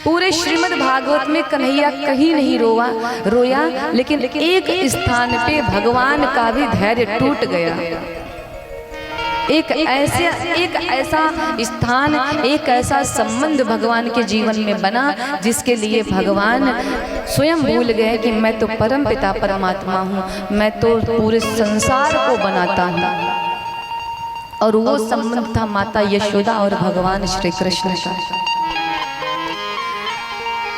पूरे श्रीमद् भागवत में कन्हैया कहीं नहीं रोया, लेकिन एक स्थान पे भगवान का भी धैर्य टूट गया। एक ऐसा स्थान, एक ऐसा संबंध भगवान के जीवन में बना जिसके लिए भगवान स्वयं भूल गए कि मैं तो परम पिता परमात्मा हूँ, मैं तो पूरे संसार को बनाता हूँ। और वो संबंध था माता यशोदा और भगवान श्री कृष्ण का।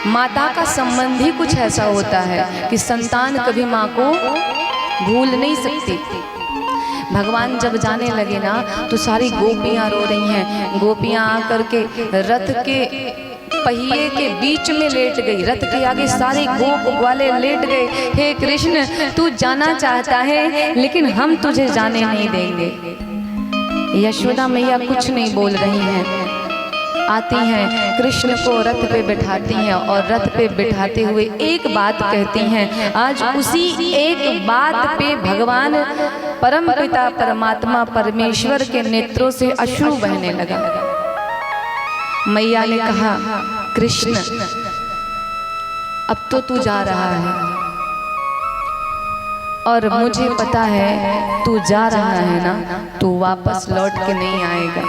माता का संबंध ही कुछ ऐसा होता है कि संतान कभी माँ को भूल नहीं सकती। भगवान जब जाने लगे ना तो सारी गोपियां रो रही हैं। गोपियां आकर के रथ के पहिए के बीच में लेट गई, रथ के आगे सारे गोप ग्वाले लेट गए। हे कृष्ण, तू जाना चाहता है लेकिन हम तुझे जाने नहीं देंगे। यशोदा मैया कुछ नहीं बोल रही हैं, आती हैं, कृष्ण को रथ पे बिठाती हैं और रथ पे बिठाते हुए एक बात कहती हैं। आज उसी एक बात पे भगवान परम पिता परमात्मा परमेश्वर के नेत्रों से अश्रु बहने लगा। मैया ने कहा, कृष्ण अब तो तू जा रहा है और मुझे पता है तू जा रहा है ना, तू वापस लौट के नहीं आएगा।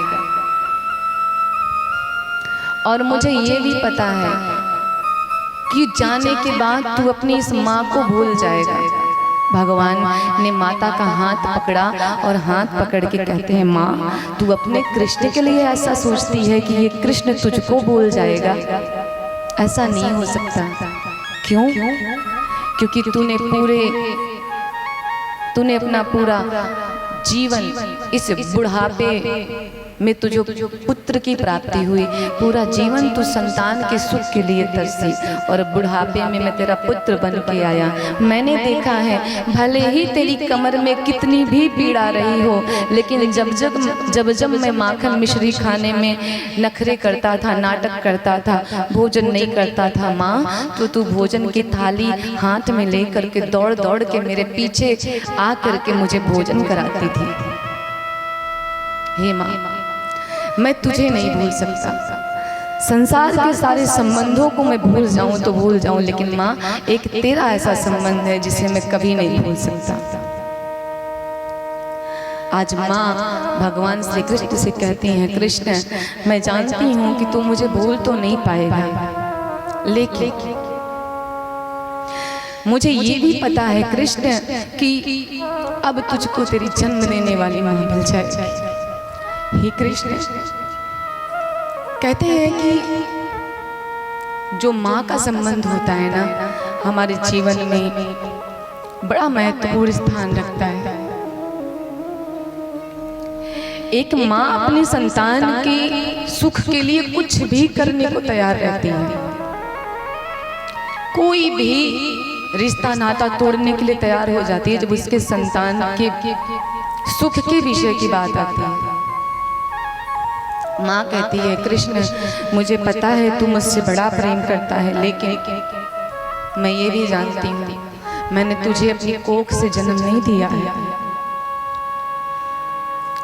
और मुझे ये भी पता है कि जाने के बाद तू अपनी इस माँ को भूल जाएगा। भगवान ने माता का हाथ पकड़ा और हाथ पकड़ के कहते हैं, माँ तू अपने कृष्ण के लिए ऐसा सोचती है कि ये कृष्ण तुझको भूल जाएगा? ऐसा नहीं हो सकता। क्यों? क्योंकि तूने अपना पूरा जीवन इस बुढ़ापे में तुझे पुत्र की प्राप्ति हुई, पूरा जीवन तू संतान के सुख के लिए तरसी और बुढ़ापे में मैं तेरा पुत्र बन के आया। मैंने देखा है भले ही तेरी कमर में कितनी भी पीड़ा रही हो, लेकिन जब मैं माखन मिश्री खाने में नखरे करता था, नाटक करता था, भोजन नहीं करता था माँ, तो तू भोजन की थाली हाथ में ले करके दौड़ दौड़ के मेरे पीछे आ करके मुझे भोजन कराती थी। हे माँ, मैं तुझे नहीं भूल सकता। संसार के सारे संबंधों को मैं भूल जाऊं तो भूल जाऊं, लेकिन माँ एक तेरा ऐसा संबंध है जिसे मैं कभी नहीं भूल सकता। आज माँ भगवान श्री कृष्ण से कहती हैं, कृष्ण मैं जानती हूँ कि तू मुझे भूल तो नहीं पाएगा, लेकिन मुझे ये भी पता है कृष्ण कि अब तुझको तेरी जन्म देने वाली माँ मिल जाएगी। हे कृष्ण, कहते हैं कि जो माँ का संबंध होता है ना, हमारे जीवन में बड़ा महत्वपूर्ण स्थान रखता है। एक माँ अपने संतान के सुख के लिए कुछ भी करने को तैयार रहती है। कोई भी रिश्ता नाता तोड़ने के लिए तैयार हो जाती है जब उसके संतान के सुख के विषय की बात आती है। माँ कहती है, कृष्ण मुझे पता है तू मुझसे बड़ा प्रेम करता है, लेकिन मैं ये भी जानती हूँ मैंने तुझे अपनी कोख से जन्म नहीं दिया है,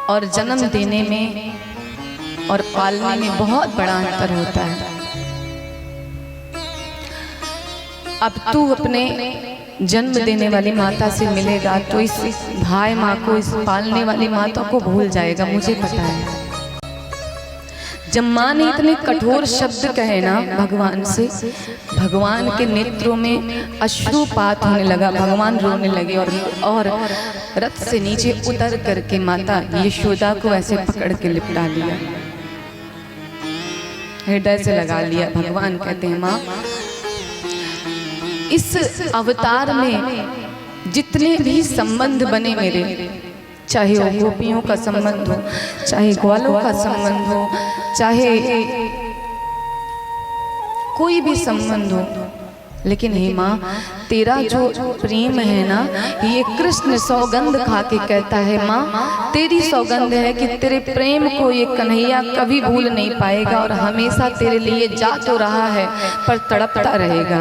और जन्म देने में और पालने में बहुत बड़ा अंतर होता है। अब तू अपने जन्म देने वाली माता से मिलेगा तो इस भाई माँ को, इस पालने वाली माता को भूल जाएगा, मुझे पता है। जब माँ ने इतने कठोर शब्द कहे ना भगवान से, भगवान के नेत्रों में अश्रुपात होने लगा, भगवान रोने लगे और रथ से नीचे उतर करके माता यशोदा को ऐसे पकड़ के लिपटा लिया, हृदय से लगा लिया। भगवान कहते हैं, माँ इस अवतार में जितने भी संबंध बने मेरे, चाहे वो गोपियों का संबंध हो, चाहे ग्वालों का संबंध हो, चाहे कोई भी संबंध हो, लेकिन हे माँ तेरा जो प्रेम है ना, ये कृष्ण सौगंध खा के कहता है माँ तेरी सौगंध है कि तेरे प्रेम को ये कन्हैया कभी भूल नहीं पाएगा और हमेशा तेरे लिए जा तो रहा है पर तड़पता रहेगा।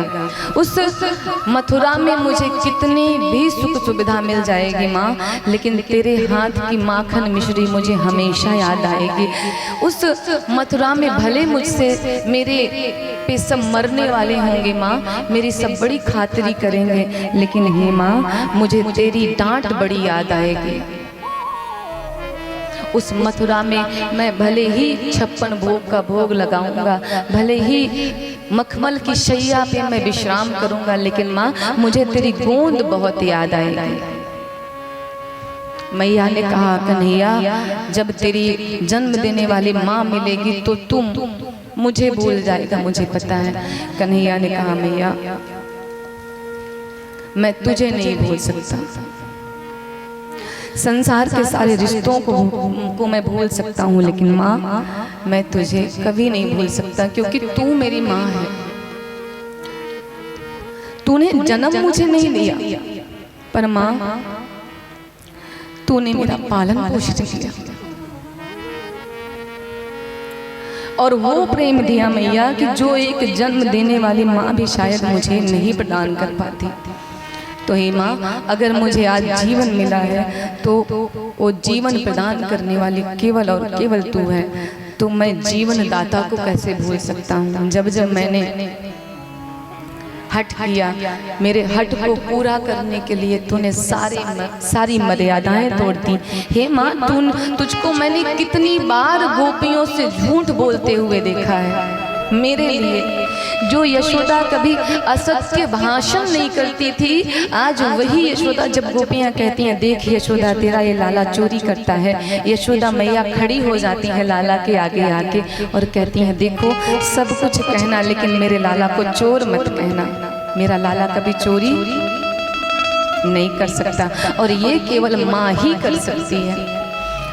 उस मथुरा में मुझे कितनी भी सुख सुविधा मिल जाएगी माँ, लेकिन तेरे हाथ की माखन मिश्री मुझे हमेशा याद आएगी। उस मथुरा में भले मुझसे मेरे पे सब मरने वाले होंगे माँ, मेरी सब बड़ी खातिरी करेंगे, लेकिन हे माँ मुझे तेरी डांट बड़ी याद आएगी। उस मथुरा में मैं भले ही 56 भोग का भोग लगाऊंगा, भले ही मखमल की शैया पे मैं विश्राम करूंगा, लेकिन माँ मुझे तेरी गोंद बहुत याद आएगी। मैया ने कहा कन्हैया जब तेरी जन्म देने वाली माँ मिलेगी तो तुम मुझे भूल जाएगा, मुझे पता है। कन्हैया ने कहा मैया मैं तुझे नहीं भूल सकता, संसार के सारे रिश्तों को मैं भूल सकता हूँ, लेकिन माँ मैं तुझे कभी नहीं भूल सकता, क्योंकि तू मेरी माँ है। तूने जन्म मुझे नहीं दिया, पर माँ तूने मेरा पालन पोषण किया और वो प्रेम दिया मैया कि जो एक जन्म देने वाली माँ भी शायद मुझे नहीं प्रदान कर पाती। तो हे माँ अगर मुझे आज जीवन मिला है तो वो जीवन प्रदान करने वाली केवल और केवल तू है, तो मैं जीवन दाता को कैसे भूल सकता हूँ। जब जब मैंने हट किया, मेरे हट को पूरा करने के लिए तूने सारी मर्यादाएं तोड़ दी। हे माँ तुझको मैंने कितनी बार गोपियों से झूठ बोलते हुए देखा है मेरे लिए। जो यशोदा कभी असत्य भाषण नहीं करती थी, आज वही यशोदा जब गोपियां कहती हैं देख यशोदा तेरा ये लाला चोरी करता है, यशोदा मैया खड़ी हो जाती है लाला के आगे आके और कहती हैं देखो सब कुछ कहना लेकिन मेरे लाला को चोर मत कहना, मेरा लाला कभी चोरी नहीं कर सकता और ये केवल माँ ही कर सकती है।